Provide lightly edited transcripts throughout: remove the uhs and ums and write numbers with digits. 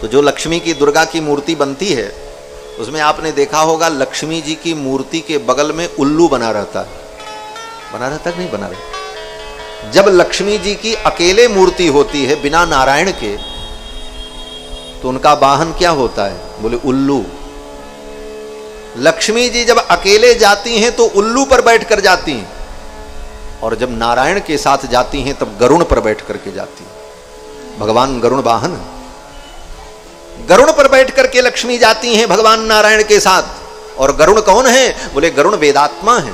तो जो लक्ष्मी की दुर्गा की मूर्ति बनती है उसमें आपने देखा होगा लक्ष्मी जी की मूर्ति के बगल में उल्लू बना रहता है। बना रहता है नहीं बना रहता? जब लक्ष्मी जी की अकेले मूर्ति होती है बिना नारायण के तो उनका वाहन क्या होता है? बोले उल्लू। लक्ष्मी जी जब अकेले जाती हैं तो उल्लू पर बैठ कर जाती हैं, और जब नारायण के साथ जाती हैं तब गरुड़ पर बैठ करके जाती हैं। भगवान गरुड़ वाहन, गरुड़ पर बैठ करके लक्ष्मी जाती हैं भगवान नारायण के साथ। और गरुड़ कौन है? बोले गरुड़ वेदात्मा है।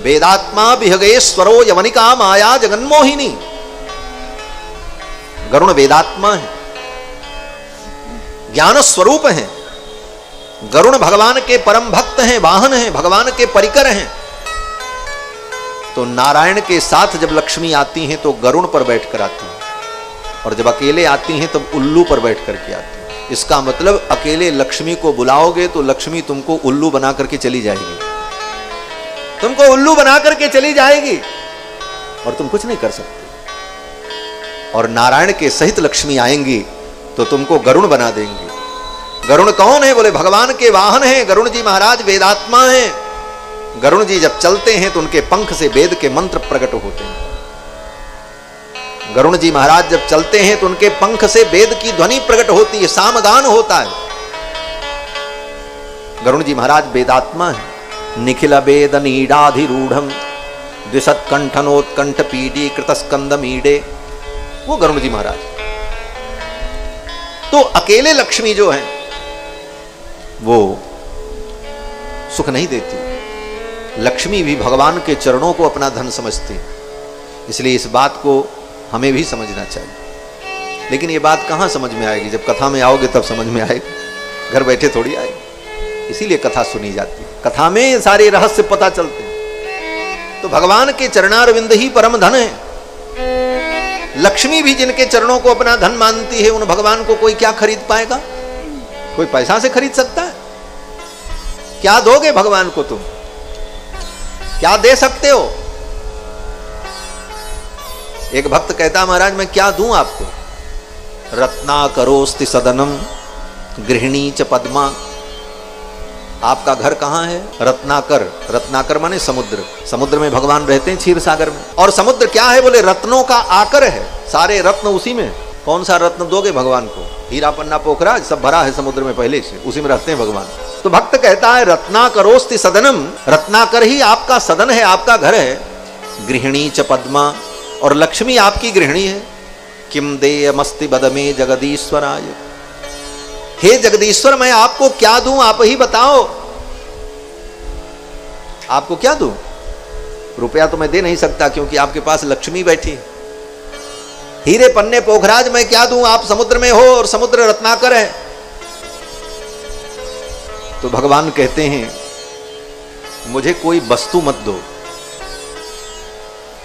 वेदात्मा विहगेश्वरो यवनिका माया जगन्मोहिनी। गरुड़ वेदात्मा है, ज्ञान स्वरूप है। गरुड़ भगवान के परम भक्त हैं, वाहन हैं, भगवान के परिकर हैं। तो नारायण के साथ जब लक्ष्मी आती हैं तो गरुड़ पर बैठकर आती हैं, और जब अकेले आती हैं तब उल्लू पर बैठ करके आती हैं। इसका मतलब अकेले लक्ष्मी को बुलाओगे तो लक्ष्मी तुमको उल्लू बना करके चली जाएगी, तुमको उल्लू बना करके चली जाएगी और तुम कुछ नहीं कर सकते। और नारायण के सहित लक्ष्मी आएंगी तो तुमको गरुड़ बना देंगे। गरुड़ कौन है? बोले भगवान के वाहन हैं। गरुड़ जी महाराज वेदात्मा हैं। गरुड़ जी जब चलते हैं तो उनके पंख से वेद के मंत्र प्रकट होते हैं। गरुड़ जी महाराज जब चलते हैं तो उनके पंख से वेद की ध्वनि प्रकट होती है, सामगान होता है। गरुड़ जी महाराज वेदात्मा है। निखिल वेद नीडाधिरूढ़ द्विशत कंठनोत्कंठ पीडी कृतस्कंद मीडे, वो गरुड़ जी महाराज। तो अकेले लक्ष्मी जो है वो सुख नहीं देती। लक्ष्मी भी भगवान के चरणों को अपना धन समझती है, इसलिए इस बात को हमें भी समझना चाहिए। लेकिन ये बात कहाँ समझ में आएगी? जब कथा में आओगे तब समझ में आएगी, घर बैठे थोड़ी आएगी। इसीलिए कथा सुनी जाती है, कथा में सारे रहस्य पता चलते हैं। तो भगवान के चरणारविंद ही परम धन है। लक्ष्मी भी जिनके चरणों को अपना धन मानती है, उन भगवान को कोई क्या खरीद पाएगा? कोई पैसा से खरीद सकता है? क्या दोगे भगवान को? तुम क्या दे सकते हो? एक भक्त कहता महाराज मैं क्या दूं आपको? रत्नाकरोस्ति सदनम गृहिणी च पद्मा। आपका घर कहां है? रत्नाकर। रत्नाकर माने समुद्र। समुद्र में भगवान रहते हैं, क्षीर सागर में। और समुद्र क्या है? बोले रत्नों का आकर है, सारे रत्न उसी में। कौन सा रत्न दोगे भगवान को? हीरा पन्ना पोखराज सब भरा है समुद्र में पहले से, उसी में रहते हैं भगवान। तो भक्त कहता है रत्नाकरोस्ति सदनम, रत्नाकर ही आपका सदन है, आपका घर है। गृहिणी च पद्मा, और लक्ष्मी आपकी गृहिणी है। किम देयमस्ति बदमे जगदीश्वराय। हे जगदीश्वर मैं आपको क्या दूं, आप ही बताओ। आपको क्या दूं? रुपया तो मैं दे नहीं सकता क्योंकि आपके पास लक्ष्मी बैठी है। हीरे पन्ने पोखराज मैं क्या दूं? आप समुद्र में हो और समुद्र रत्नाकर है। तो भगवान कहते हैं मुझे कोई वस्तु मत दो,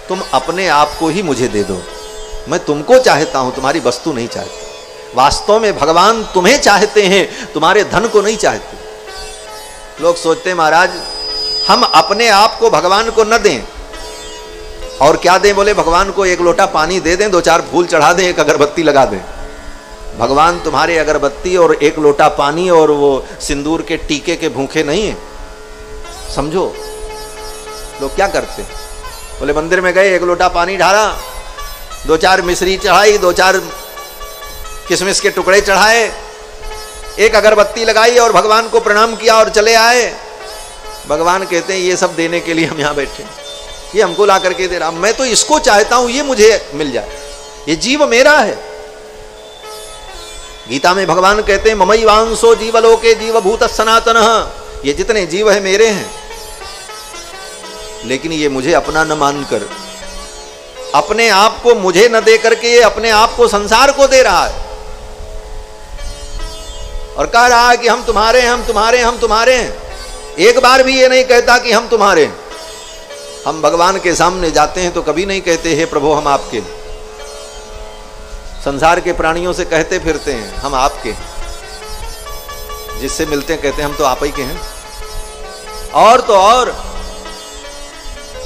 तुम अपने आप को ही मुझे दे दो। मैं तुमको चाहता हूं, तुम्हारी वस्तु नहीं चाहता। वास्तव में भगवान तुम्हें चाहते हैं, तुम्हारे धन को नहीं चाहते। लोग सोचते हैं महाराज हम अपने आप को भगवान को न दें, और क्या दें? बोले भगवान को एक लोटा पानी दे दें, दो चार फूल चढ़ा दें, एक अगरबत्ती लगा दें। भगवान तुम्हारे अगरबत्ती और एक लोटा पानी और वो सिंदूर के टीके के भूखे नहीं है। समझो लोग क्या करते हैं? बोले मंदिर में गए, एक लोटा पानी ढाला, दो चार मिश्री चढ़ाई, दो चार किशमिश के टुकड़े चढ़ाए, एक अगरबत्ती लगाई और भगवान को प्रणाम किया और चले आए। भगवान कहते हैं ये सब देने के लिए हम यहां बैठे, ये हमको ला करके दे रहा, मैं तो इसको चाहता हूं ये मुझे मिल जाए, ये जीव मेरा है। गीता में भगवान कहते हैं ममैवांसो जीवलोके जीवभूत सनातनः, ये जितने जीव है मेरे हैं। लेकिन ये मुझे अपना न मानकर, अपने आप को मुझे न दे करके ये अपने आप को संसार को दे रहा है और कह रहा है कि हम तुम्हारे हैं, हम तुम्हारे हैं, हम तुम्हारे हैं। एक बार भी ये नहीं कहता कि हम तुम्हारे हैं। हम भगवान के सामने जाते हैं तो कभी नहीं कहते हे प्रभु हम आपके। संसार के प्राणियों से कहते फिरते हैं हम आपके, जिससे मिलते हैं कहते हैं हम तो आप ही के हैं। और तो और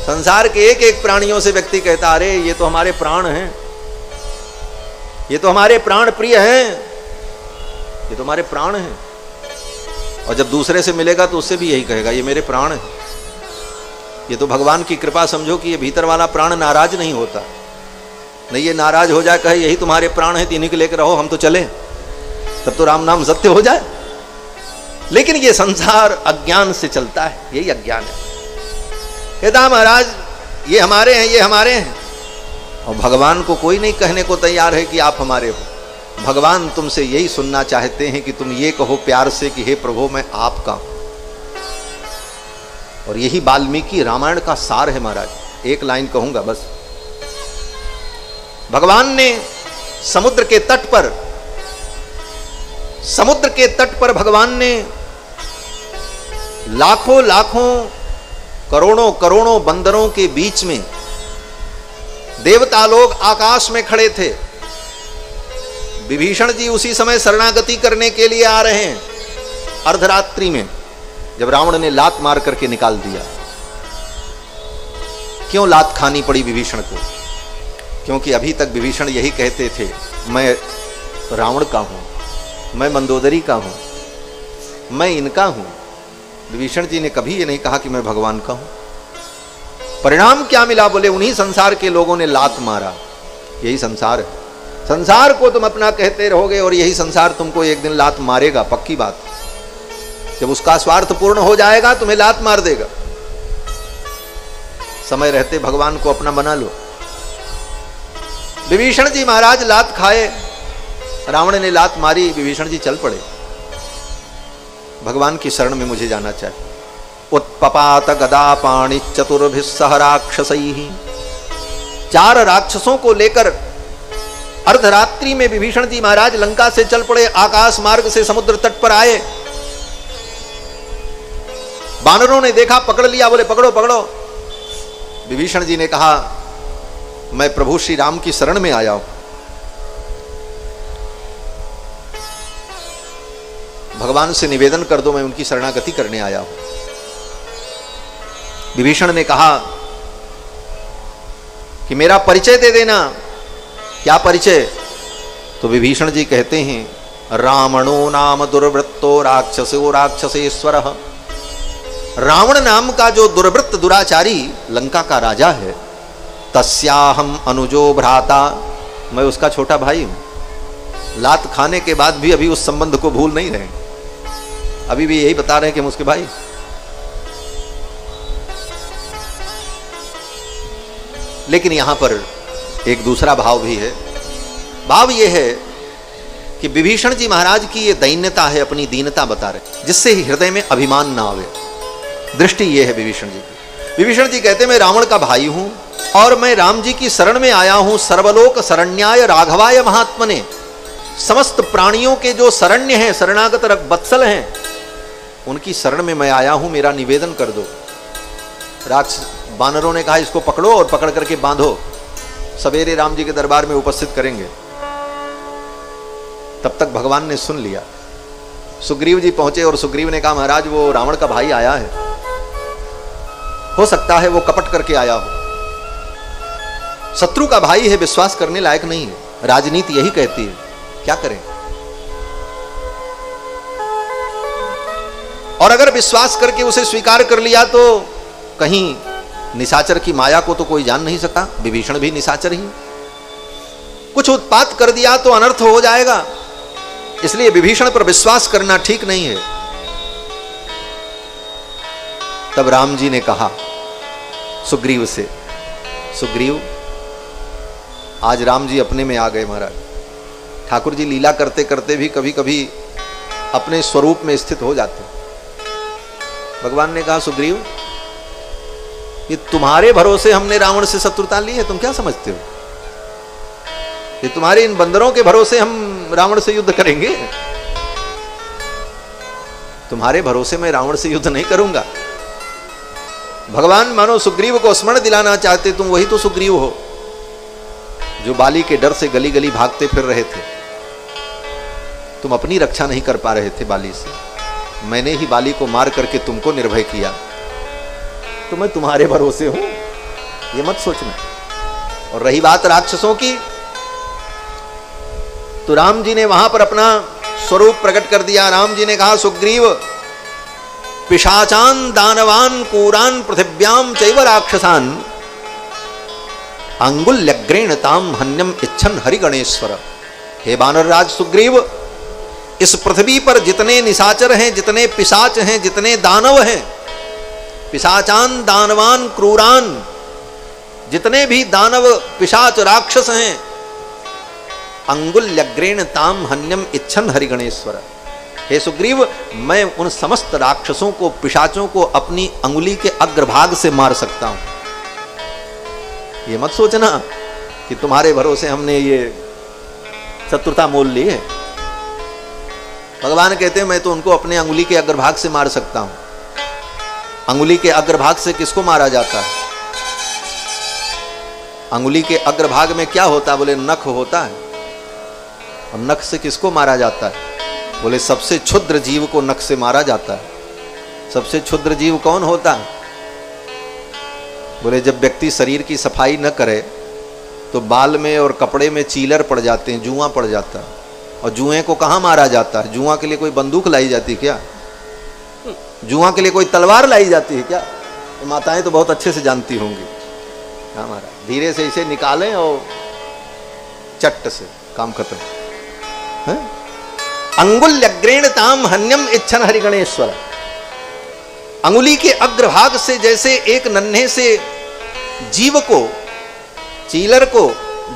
संसार के एक एक प्राणियों से व्यक्ति कहता अरे ये तो हमारे प्राण हैं, ये तो हमारे प्राण प्रिय हैं। ये तो हमारे प्राण हैं। और जब दूसरे से मिलेगा तो उससे भी यही कहेगा, ये मेरे प्राण हैं। ये तो भगवान की कृपा समझो कि ये भीतर वाला प्राण नाराज नहीं होता। नहीं ये नाराज हो जाए, कहे यही तुम्हारे प्राण हैं, इन्हीं को लेकर रहो, हम तो चले, तब तो राम नाम सत्य हो जाए। लेकिन ये संसार अज्ञान से चलता है, यही अज्ञान है। कहता महाराज ये हमारे हैं, ये हमारे हैं। और भगवान को कोई नहीं कहने को तैयार है कि आप हमारे हो। भगवान तुमसे यही सुनना चाहते हैं कि तुम ये कहो प्यार से कि हे प्रभु मैं आपका हूं। और यही वाल्मीकि रामायण का सार है महाराज। एक लाइन कहूंगा बस। भगवान ने समुद्र के तट पर भगवान ने लाखों लाखों करोड़ों करोड़ों बंदरों के बीच में, देवता लोग आकाश में खड़े थे। विभीषण जी उसी समय शरणागति करने के लिए आ रहे हैं, अर्धरात्रि में, जब रावण ने लात मार करके निकाल दिया। क्यों लात खानी पड़ी विभीषण को? क्योंकि अभी तक विभीषण यही कहते थे, मैं रावण का हूं, मैं मंदोदरी का हूं, मैं इनका हूं। विभीषण जी ने कभी ये नहीं कहा कि मैं भगवान का हूं। परिणाम क्या मिला? बोले उन्हीं संसार के लोगों ने लात मारा। यही संसार है। संसार को तुम अपना कहते रहोगे और यही संसार तुमको एक दिन लात मारेगा, पक्की बात। जब उसका स्वार्थ पूर्ण हो जाएगा तुम्हें लात मार देगा। समय रहते भगवान को अपना बना लो। विभीषण जी महाराज लात खाए, रावण ने लात मारी, विभीषण जी चल पड़े, भगवान की शरण में मुझे जाना चाहिए। उत्पपात गदा पाणि चतुर्भिः सह राक्षसैः। 4 राक्षसों को लेकर अर्धरात्रि में विभीषण जी महाराज लंका से चल पड़े, आकाश मार्ग से समुद्र तट पर आए। बानरों ने देखा, पकड़ लिया, बोले पकड़ो पकड़ो। विभीषण जी ने कहा मैं प्रभु श्री राम की शरण में आया हूं, भगवान से निवेदन कर दो, मैं उनकी शरणागति करने आया हूं। विभीषण ने कहा कि मेरा परिचय दे देना। क्या परिचय? तो विभीषण जी कहते हैं रावणो नाम दुर्वृत्तो राक्षसो राक्षसेश्वरः। रावण नाम का जो दुर्वृत्त दुराचारी लंका का राजा है, तस्याहम अनुजो भ्राता, मैं उसका छोटा भाई हूं। लात खाने के बाद भी अभी उस संबंध को भूल नहीं रहे, अभी भी यही बता रहे हैं कि हम उसके भाई। लेकिन यहां पर एक दूसरा भाव भी है। भाव यह है कि विभीषण जी महाराज की ये दैन्यता है, अपनी दीनता बता रहे, जिससे हृदय में अभिमान ना आवे। दृष्टि ये है विभीषण जी की। विभीषण जी कहते मैं रावण का भाई हूं और मैं राम जी की शरण में आया हूं। सर्वलोक शरण्याय राघवाय महात्मने। समस्त प्राणियों के जो शरण्य हैं, शरणागत वत्सल हैं, उनकी शरण में मैं आया हूं, मेरा निवेदन कर दो। बानरों ने कहा इसको पकड़ो और पकड़ करके बांधो, सवेरे राम जी के दरबार में उपस्थित करेंगे। तब तक भगवान ने सुन लिया। सुग्रीव जी पहुंचे और सुग्रीव ने कहा महाराज वो रावण का भाई आया है, हो सकता है वो कपट करके आया हो। शत्रु का भाई है, विश्वास करने लायक नहीं है, राजनीति यही कहती है, क्या करें। और अगर विश्वास करके उसे स्वीकार कर लिया तो कहीं निशाचर की माया को तो कोई जान नहीं सका, विभीषण भी निशाचर ही, कुछ उत्पात कर दिया तो अनर्थ हो जाएगा। इसलिए विभीषण पर विश्वास करना ठीक नहीं है। तब राम जी ने कहा सुग्रीव से, सुग्रीव आज राम जी अपने में आ गए महाराज। ठाकुर जी लीला करते करते भी कभी कभी अपने स्वरूप में स्थित हो जाते। भगवान ने कहा सुग्रीव ये तुम्हारे भरोसे हमने रावण से शत्रुता ली है, तुम क्या समझते हो? ये तुम्हारे इन बंदरों के भरोसे हम रावण से युद्ध करेंगे? तुम्हारे भरोसे मैं रावण से युद्ध नहीं करूंगा। भगवान मानो सुग्रीव को स्मरण दिलाना चाहते, तुम वही तो सुग्रीव हो जो बाली के डर से गली गली भागते फिर रहे थे। तुम अपनी रक्षा नहीं कर पा रहे थे बाली से, मैंने ही बाली को मार करके तुमको निर्भय किया, तो मैं तुम्हारे भरोसे हूं, ये मत सोचना। और रही बात राक्षसों की, तो राम जी ने वहां पर अपना स्वरूप प्रकट कर दिया। राम जी ने कहा सुग्रीव, पिशाचान दानवान कूरान पृथिव्याम चैव राक्षसान अंगुल्यग्रेण ताम हन्यम इच्छन हरिगणेश्वर। हे वानरराज सुग्रीव, इस पृथ्वी पर जितने निशाचर हैं, जितने पिशाच हैं, जितने दानव हैं, पिशाचान दानवान क्रूरान, जितने भी दानव पिशाच राक्षस हैं, अंगुल्यग्रेण ताम हन्यम इच्छन हरिगणेश्वर। हे सुग्रीव, मैं उन समस्त राक्षसों को, पिशाचों को अपनी अंगुली के अग्रभाग से मार सकता हूं। ये मत सोचना कि तुम्हारे भरोसे हमने ये शत्रुता मोल ली है। भगवान कहते हैं मैं तो उनको अपने अंगुली के अग्रभाग से मार सकता हूं। अंगुली के अग्रभाग से किसको मारा जाता है? अंगुली के अग्रभाग में क्या होता है? बोले नख होता है। और नख से किसको मारा जाता है? बोले सबसे क्षुद्र जीव को नख से मारा जाता है। सबसे क्षुद्र जीव कौन होता है? बोले जब व्यक्ति शरीर की सफाई न करे तो बाल में और कपड़े में चीलर पड़ जाते हैं, जुआ पड़ जाता है। और जुए को कहाँ मारा जाता है? जुआ के लिए कोई बंदूक लाई जाती है क्या? जुआ के लिए कोई तलवार लाई जाती है क्या? माताएं तो बहुत अच्छे से जानती होंगी। हाँ महाराज, धीरे से इसे निकालें और चट्ट से काम खत्म। अंगुल्यग्रेण ताम हन्यम इच्छन हरिगणेश्वर। अंगुली के अग्रभाग से जैसे एक नन्हे से जीव को, चीलर को,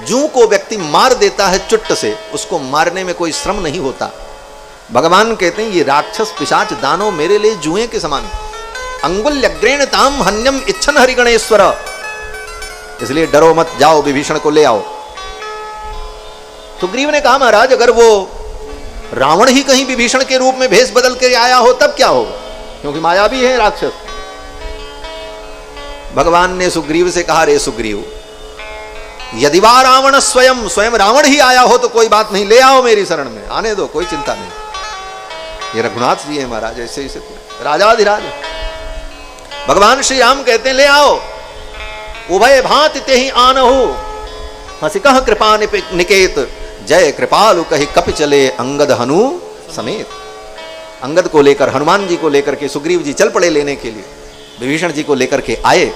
जू को व्यक्ति मार देता है चुट्ट से, उसको मारने में कोई श्रम नहीं होता। भगवान कहते हैं ये राक्षस पिशाच दानव मेरे लिए जुए के समान। अंगुल्यग्रेण ताम हन्यम इच्छन हरिगणेश्वर। इसलिए डरो मत, जाओ विभीषण को ले आओ। सुग्रीव ने कहा महाराज अगर वो रावण ही कहीं विभीषण के रूप में भेष बदल कर आया हो तब क्या होगा? क्योंकि मायावी है राक्षस। भगवान ने सुग्रीव से कहा रे सुग्रीव, यदि वा रावण स्वयं रावण ही आया हो तो कोई बात नहीं, ले आओ मेरी शरण में, आने दो, कोई चिंता नहीं। ये रघुनाथ जी है महाराज, ऐसे ऐसे राजाधिराज। भगवान श्री राम कहते हैं ले आओ। उभय भांति ते ही आनहु हसिकह कृपा निकेत, जय कृपालु कहि कपि चले अंगद हनु समेत। अंगद को लेकर, हनुमान जी को लेकर के सुग्रीव जी चल पड़े लेने के लिए। विभीषण जी को लेकर के आए।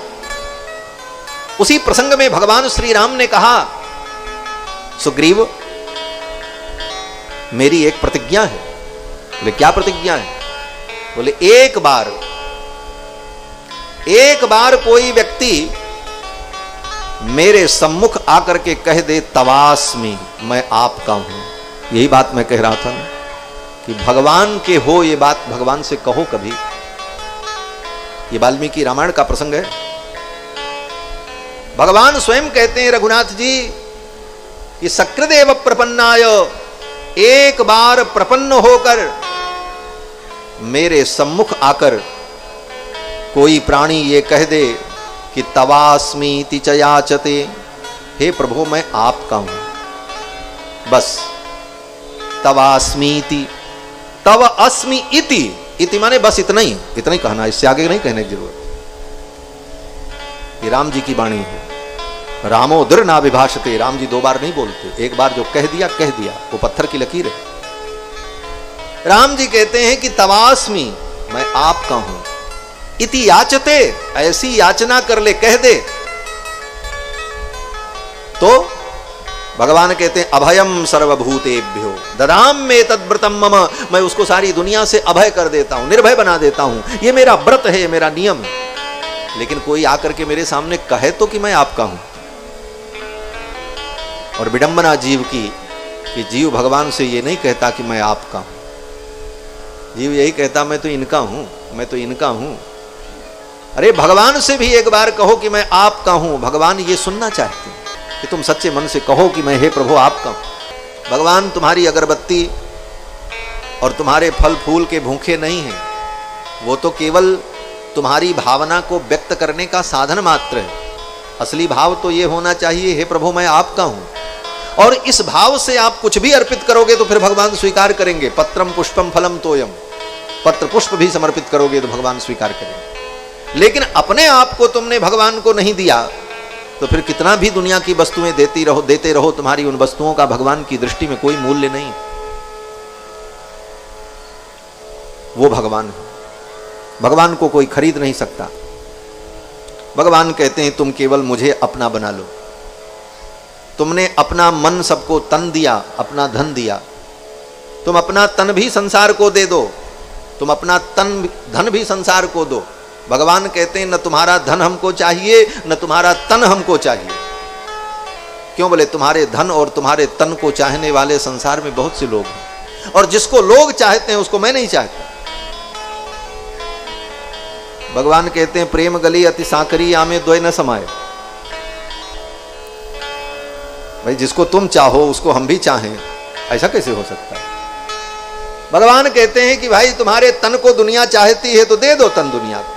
उसी प्रसंग में भगवान श्री राम ने कहा सुग्रीव मेरी एक प्रतिज्ञा है। बोले क्या प्रतिज्ञा है? बोले एक बार कोई व्यक्ति मेरे सम्मुख आकर के कह दे तवास्मि, मैं आपका हूं। यही बात मैं कह रहा था ना कि भगवान के हो, ये बात भगवान से कहो कभी। ये वाल्मीकि रामायण का प्रसंग है। भगवान स्वयं कहते हैं रघुनाथ जी कि सकृदेव प्रपन्नाय, एक बार प्रपन्न होकर मेरे सम्मुख आकर कोई प्राणी ये कह दे कि तवास्मीति च याचते, हे प्रभु मैं आपका हूं, बस तवास्मीति, तव अस्मि इति, इति माने बस इतना ही कहना, इससे आगे नहीं कहने की जरूरत। ये राम जी की वाणी है। रामो दुर ना विभाषते, राम जी दो बार नहीं बोलते, एक बार जो कह दिया वो पत्थर की लकीर है। राम जी कहते हैं कि तवास्मि, मैं आपका हूं, इति याचते, ऐसी याचना कर ले, कह दे। तो भगवान कहते हैं अभयम सर्वभूतेभ्यो ददाम में तद्व्रतम मम, मैं उसको सारी दुनिया से अभय कर देता हूं, निर्भय बना देता हूं। ये मेरा व्रत है, मेरा नियम है। लेकिन कोई आकर के मेरे सामने कहे तो कि मैं आपका हूं। और विडंबना जीव की कि जीव भगवान से ये नहीं कहता कि मैं आपका हूं, जीव यही कहता मैं तो इनका हूं, मैं तो इनका हूं। अरे भगवान से भी एक बार कहो कि मैं आपका हूं। भगवान ये सुनना चाहते हैं कि तुम सच्चे मन से कहो कि मैं हे प्रभु आपका हूं। भगवान तुम्हारी अगरबत्ती और तुम्हारे फल फूल के भूखे नहीं हैं, वो तो केवल तुम्हारी भावना को व्यक्त करने का साधन मात्र है। असली भाव तो ये होना चाहिए, हे प्रभु मैं आपका हूं। और इस भाव से आप कुछ भी अर्पित करोगे तो फिर भगवान स्वीकार करेंगे। पत्रम पुष्पम फलम तोयम, पत्र पुष्प भी समर्पित करोगे तो भगवान स्वीकार करेंगे। लेकिन अपने आप को तुमने भगवान को नहीं दिया तो फिर कितना भी दुनिया की वस्तुएं देते रहो, तुम्हारी उन वस्तुओं का भगवान की दृष्टि में कोई मूल्य नहीं। वो भगवान है। भगवान को कोई खरीद नहीं सकता। भगवान कहते हैं तुम केवल मुझे अपना बना लो। तुमने अपना मन सबको तन दिया, अपना धन दिया, तुम अपना तन भी संसार को दे दो, तुम अपना धन भी संसार को दो। भगवान कहते हैं न तुम्हारा धन हमको चाहिए, न तुम्हारा तन हमको चाहिए। क्यों? बोले तुम्हारे धन और तुम्हारे तन को चाहने वाले संसार में बहुत से लोग हैं, और जिसको लोग चाहते हैं उसको मैं नहीं चाहता। भगवान कहते हैं प्रेम गली अति सांकरी आमे द्वय न समाये। भाई जिसको तुम चाहो उसको हम भी चाहें, ऐसा कैसे हो सकता है? भगवान कहते हैं कि भाई तुम्हारे तन को दुनिया चाहती है तो दे दो तन दुनिया को,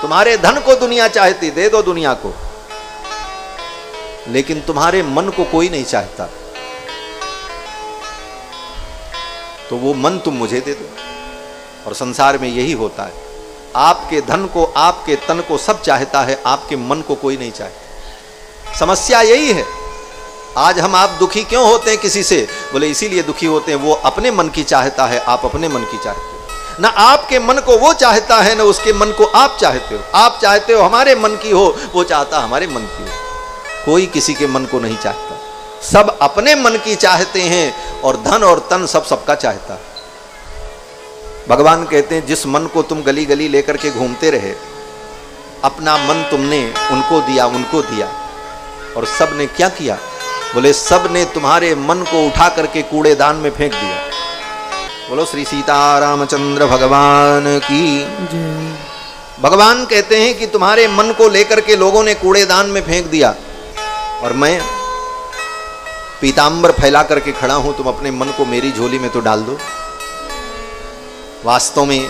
तुम्हारे धन को दुनिया चाहती दे दो दुनिया को, लेकिन तुम्हारे मन को कोई नहीं चाहता, तो वो मन तुम मुझे दे दो। और संसार में यही होता है, आपके धन को आपके तन को सब चाहता है, आपके मन को कोई नहीं चाहता। समस्या यही है। आज हम आप दुखी क्यों होते हैं किसी से? बोले इसीलिए दुखी होते हैं, वो अपने मन की चाहता है, आप अपने मन की चाहते हो। ना आपके मन को वो चाहता है, ना उसके मन को आप चाहते हो। आप चाहते हो हमारे मन की हो, वो चाहता हमारे मन की हो। कोई किसी के मन को नहीं चाहता, सब अपने मन की चाहते हैं, और धन और तन सब सबका चाहता है। भगवान कहते हैं जिस मन को तुम गली गली लेकर के घूमते रहे, अपना मन तुमने उनको दिया, और सब ने क्या किया? बोले सब ने तुम्हारे मन को उठा करके कूड़ेदान में फेंक दिया। बोलो श्री सीतारामचंद्र भगवान की। भगवान कहते हैं कि तुम्हारे मन को लेकर के लोगों ने कूड़ेदान में फेंक दिया, और मैं पीतांबर फैला करके खड़ा हूं, तुम अपने मन को मेरी झोली में तो डाल दो। वास्तव में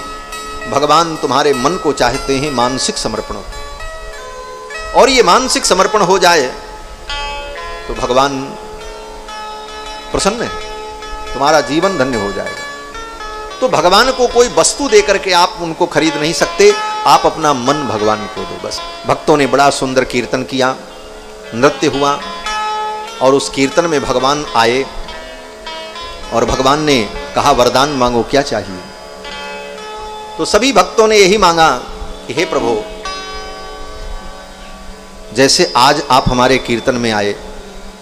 भगवान तुम्हारे मन को चाहते हैं मानसिक समर्पण, और ये मानसिक समर्पण हो जाए तो भगवान प्रसन्न है, तुम्हारा जीवन धन्य हो जाएगा। तो भगवान को कोई वस्तु दे करके आप उनको खरीद नहीं सकते, आप अपना मन भगवान को दो बस। भक्तों ने बड़ा सुंदर कीर्तन किया, नृत्य हुआ, और उस कीर्तन में भगवान आए, और भगवान ने कहा वरदान मांगो, क्या चाहिए? तो सभी भक्तों ने यही मांगा कि हे प्रभु, जैसे आज आप हमारे कीर्तन में आए,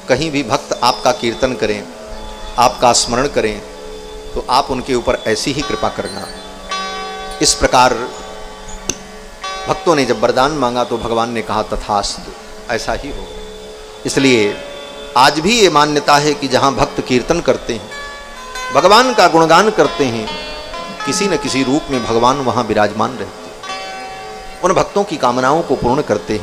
कहीं भी भक्त आपका कीर्तन करें, आपका स्मरण करें, तो आप उनके ऊपर ऐसी ही कृपा करना। इस प्रकार भक्तों ने जब वरदान मांगा तो भगवान ने कहा तथास्तु, ऐसा ही हो। इसलिए आज भी ये मान्यता है कि जहाँ भक्त कीर्तन करते हैं, भगवान का गुणगान करते हैं, किसी न किसी रूप में भगवान वहाँ विराजमान रहते हैं, उन भक्तों की कामनाओं को पूर्ण करते हैं।